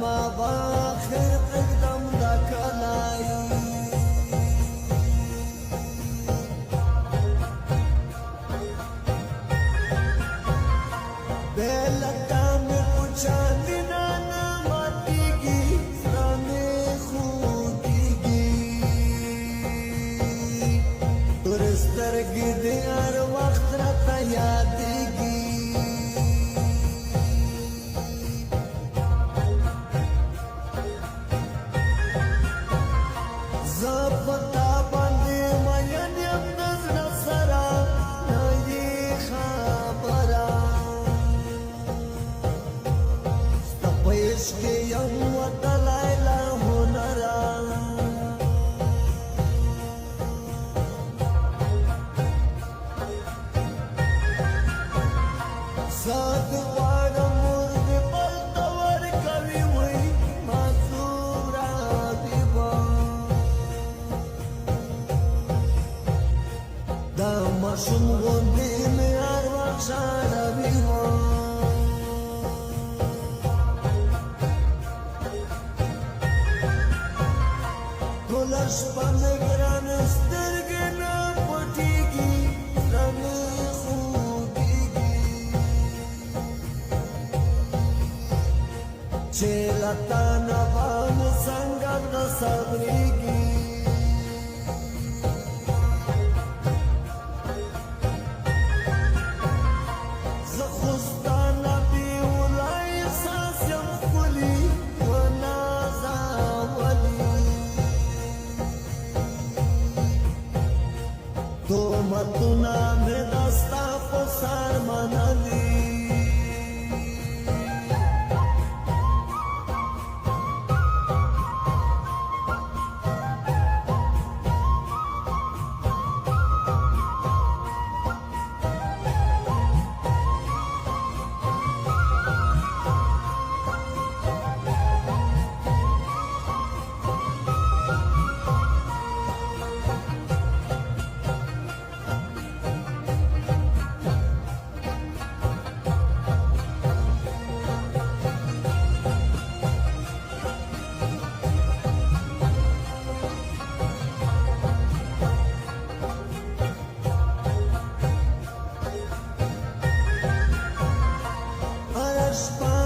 ما باخر قدم دا کلای बेलता में उछाली नाना मातीगी रामे खूदीगी तुरस्तर गिदे हर वक्त रता यादीगी ज़पता बंदी मयन यमनज़ नसरा नई खबरा عشق یم و دلائل هنرا زاد وارم مرد بلتور کوي وی معصوم را دیبا دا مشم غندی می هر وقت شاروی لش پنگران سترگی نا پٹیگی رنگ خودیگی چیلتا نبان سنگر نصبریگی زخستان نبی اولائی ساس یم خلی و نازا ولی تو متنا میں دستا پسار منالی Spy